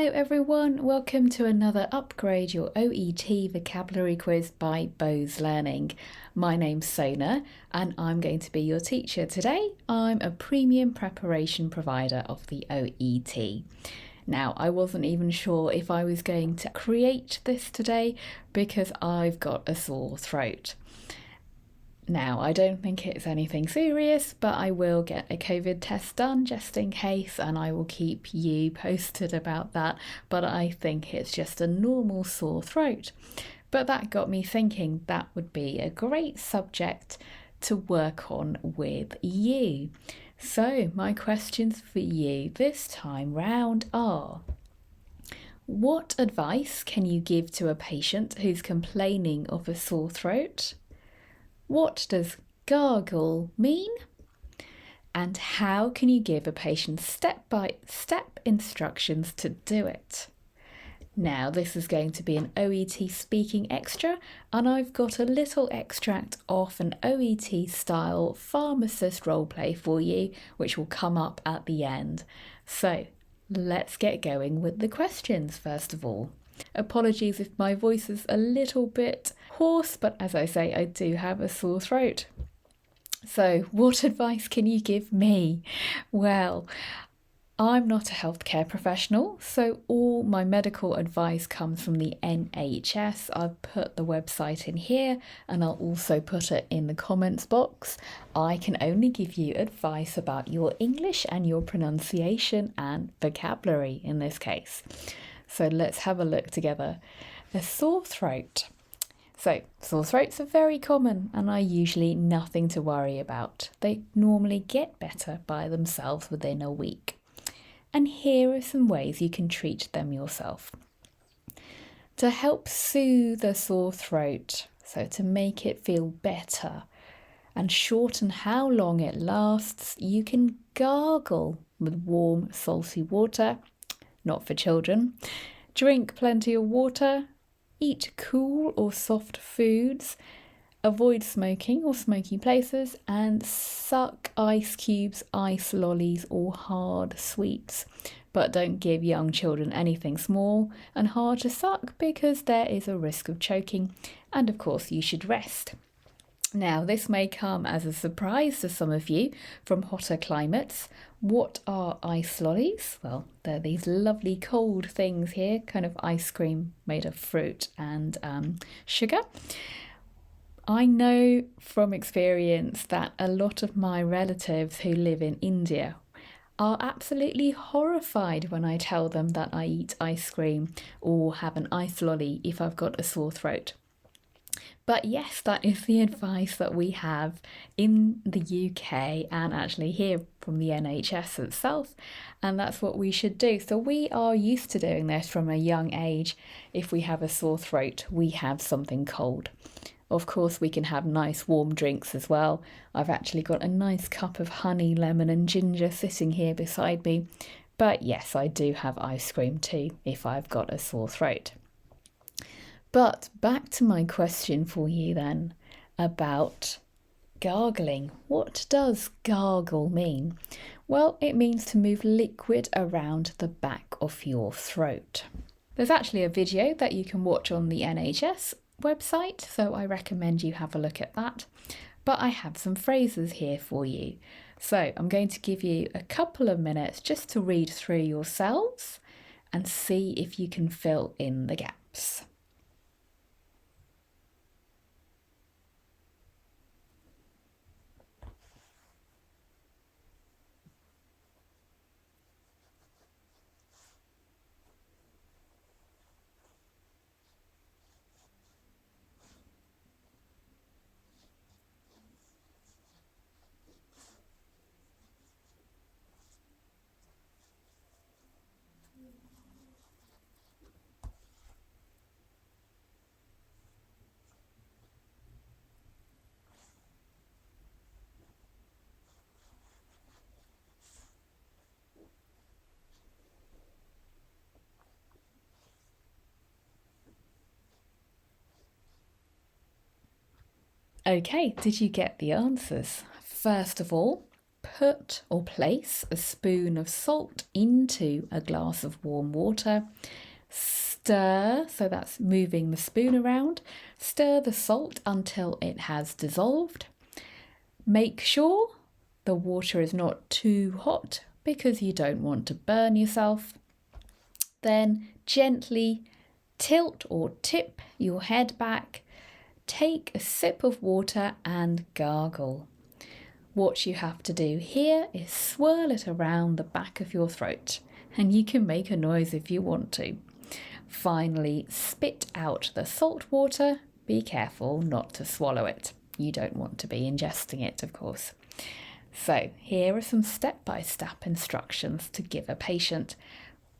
Hello everyone, welcome to another Upgrade Your OET Vocabulary Quiz by Bose Learning. My name's Sona and I'm going to be your teacher today. I'm a premium preparation provider of the OET. Now, I wasn't even sure if I was going to create this today because I've got a sore throat. Now, I don't think it's anything serious, but I will get a COVID test done just in case, and I will keep you posted about that. But I think it's just a normal sore throat. But that got me thinking that would be a great subject to work on with you. So, my questions for you this time round are: what advice can you give to a patient who's complaining of a sore throat? What does gargle mean? And how can you give a patient step-by-step instructions to do it? Now, this is going to be an OET speaking extra, and I've got a little extract of an OET style Pharmacist roleplay for you, which will come up at the end. So, let's get going with the questions first of all. Apologies if my voice is a little bit hoarse, but as I say, I do have a sore throat. So, what advice can you give me? Well, I'm not a healthcare professional, so all my medical advice comes from the NHS. I've put the website in here and I'll also put it in the comments box. I can only give you advice about your English and your pronunciation and vocabulary in this case. So let's have a look together. A sore throat. So sore throats are very common and are usually nothing to worry about. They normally get better by themselves within a week. And here are some ways you can treat them yourself. To help soothe a sore throat, so to make it feel better and shorten how long it lasts, you can gargle with warm, salty water. Not for children. Drink plenty of water, eat cool or soft foods, avoid smoking or smoky places, and suck ice cubes, ice lollies or hard sweets. But don't give young children anything small and hard to suck because there is a risk of choking, and of course you should rest. Now, this may come as a surprise to some of you from hotter climates. What are ice lollies? Well, they're these lovely cold things here, kind of ice cream made of fruit and sugar. I know from experience that a lot of my relatives who live in India are absolutely horrified when I tell them that I eat ice cream or have an ice lolly if I've got a sore throat. But yes, that is the advice that we have in the UK and actually here from the NHS itself, and that's what we should do. So we are used to doing this from a young age. If we have a sore throat, we have something cold. Of course, we can have nice warm drinks as well. I've actually got a nice cup of honey, lemon and ginger sitting here beside me. But yes, I do have ice cream too if I've got a sore throat. But back to my question for you then about gargling. What does gargle mean? Well, it means to move liquid around the back of your throat. There's actually a video that you can watch on the NHS website, so I recommend you have a look at that. But I have some phrases here for you. So I'm going to give you a couple of minutes just to read through yourselves and see if you can fill in the gaps. Okay, did you get the answers? First of all, put or place a spoon of salt into a glass of warm water. Stir, so that's moving the spoon around. Stir the salt until it has dissolved. Make sure the water is not too hot because you don't want to burn yourself. Then gently tilt or tip your head back. Take a sip of water and gargle. What you have to do here is swirl it around the back of your throat, and you can make a noise if you want to. Finally, spit out the salt water. Be careful not to swallow it. You don't want to be ingesting it, of course. So here are some step-by-step instructions to give a patient.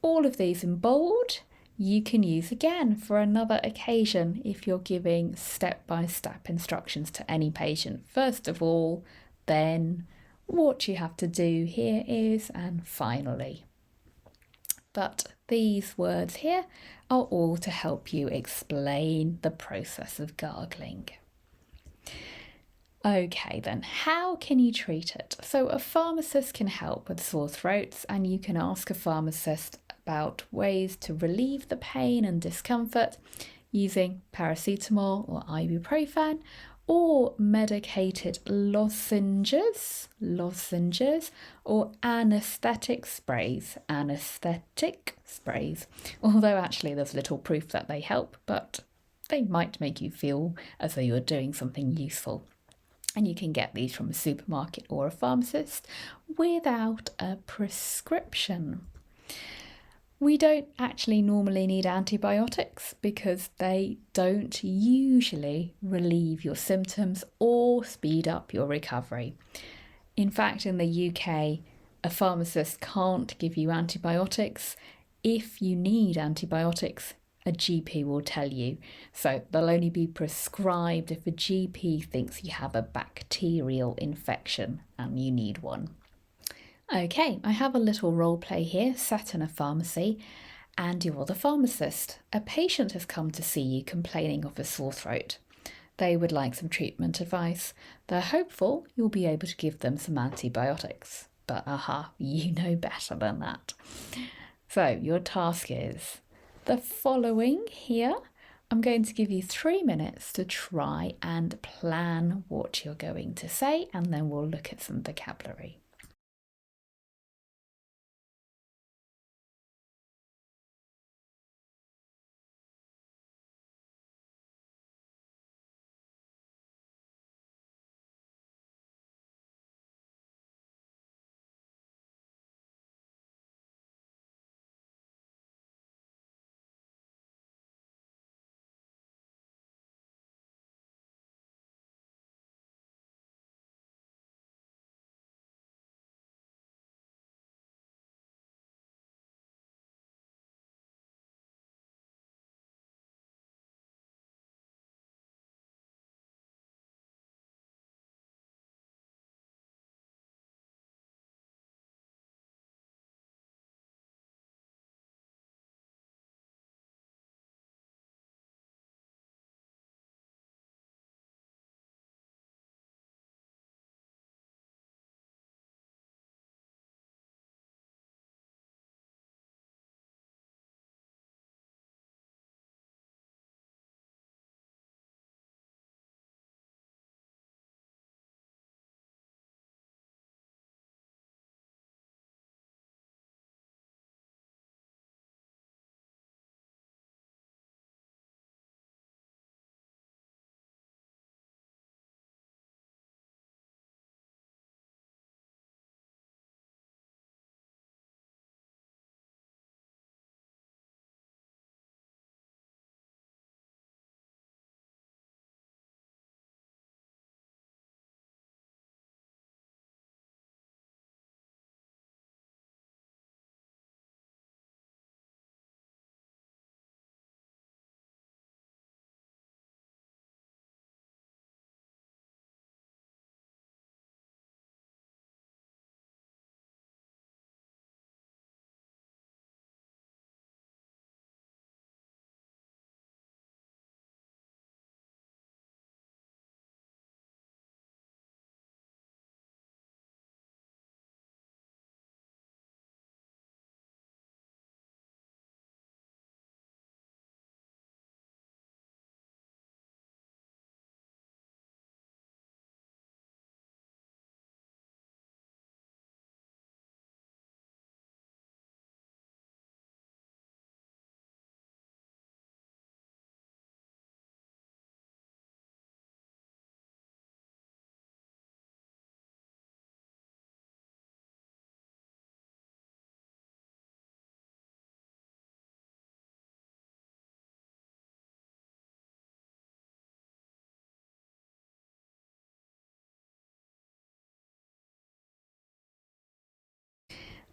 All of these in bold you can use again for another occasion if you're giving step-by-step instructions to any patient. First of all, then what you have to do here is, and finally. But these words here are all to help you explain the process of gargling. Okay then, how can you treat it? So a pharmacist can help with sore throats, and you can ask a pharmacist about ways to relieve the pain and discomfort using paracetamol or ibuprofen, or medicated lozenges or anaesthetic sprays. Although actually there's little proof that they help, but they might make you feel as though you're doing something useful. And you can get these from a supermarket or a pharmacist without a prescription. We don't actually normally need antibiotics because they don't usually relieve your symptoms or speed up your recovery. In fact, in the UK, a pharmacist can't give you antibiotics. If you need antibiotics, a GP will tell you. So they'll only be prescribed if a GP thinks you have a bacterial infection and you need one. Okay, I have a little role play here set in a pharmacy, and you're the pharmacist. A patient has come to see you complaining of a sore throat. They would like some treatment advice. They're hopeful you'll be able to give them some antibiotics. But you know better than that. So your task is the following here. I'm going to give you 3 minutes to try and plan what you're going to say, and then we'll look at some vocabulary.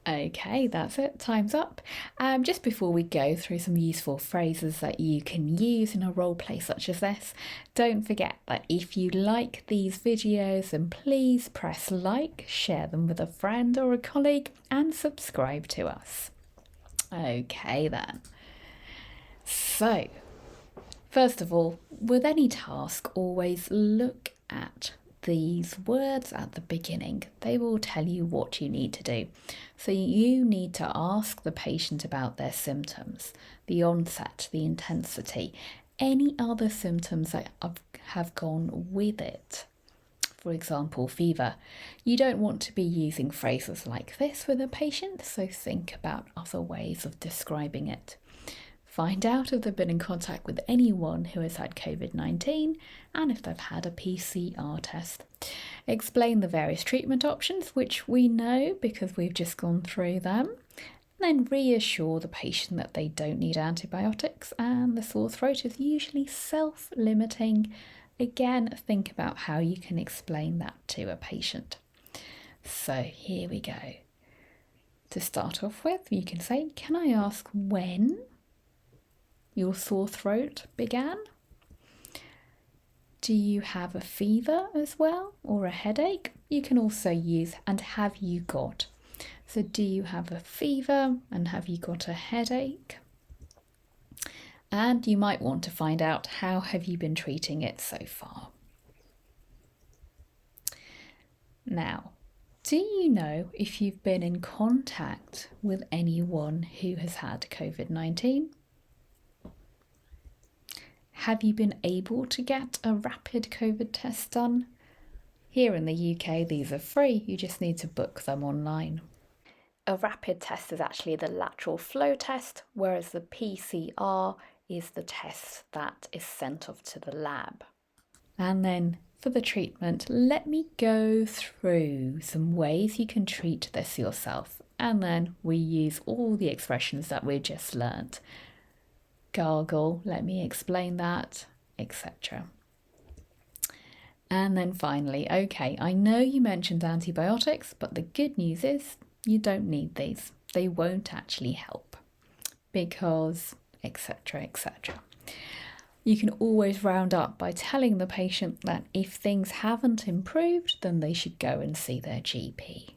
Okay, that's it. Time's up. Just before we go through some useful phrases that you can use in a role play such as this, don't forget that if you like these videos, then please press like, share them with a friend or a colleague, and subscribe to us. Okay then. So, first of all, with any task, always look at these words at the beginning. They will tell you what you need to do. So you need to ask the patient about their symptoms, the onset, the intensity, any other symptoms that have gone with it. For example, fever. You don't want to be using phrases like this with a patient, so think about other ways of describing it. Find out if they've been in contact with anyone who has had COVID-19 and if they've had a PCR test. Explain the various treatment options, which we know because we've just gone through them. Then reassure the patient that they don't need antibiotics and the sore throat is usually self-limiting. Again, think about how you can explain that to a patient. So here we go. To start off with, you can say, "Can I ask when your sore throat began? Do you have a fever as well or a headache?" You can also use "and have you got?" So do you have a fever and have you got a headache? And you might want to find out how have you been treating it so far. Now, do you know if you've been in contact with anyone who has had COVID-19? Have you been able to get a rapid COVID test done? Here in the UK, these are free. You just need to book them online. A rapid test is actually the lateral flow test, whereas the PCR is the test that is sent off to the lab. And then for the treatment, let me go through some ways you can treat this yourself. And then we use all the expressions that we just learnt. Gargle, let me explain that, etc. And then finally, okay, I know you mentioned antibiotics, but the good news is you don't need these. They won't actually help because, etc., etc. You can always round up by telling the patient that if things haven't improved, then they should go and see their GP.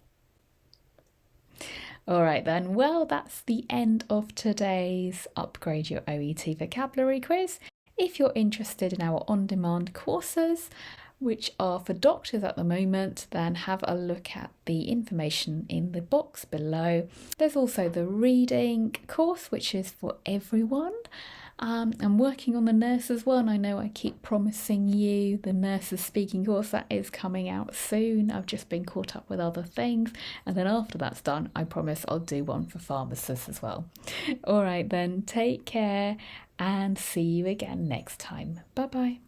All right then, well, that's the end of today's Upgrade Your OET Vocabulary quiz. If you're interested in our on-demand courses, which are for doctors at the moment, then have a look at the information in the box below. There's also the reading course, which is for everyone. I'm working on the nurses one. I know I keep promising you the nurses speaking course that is coming out soon. I've just been caught up with other things. And then after that's done, I promise I'll do one for pharmacists as well. All right then, take care and see you again next time. Bye-bye.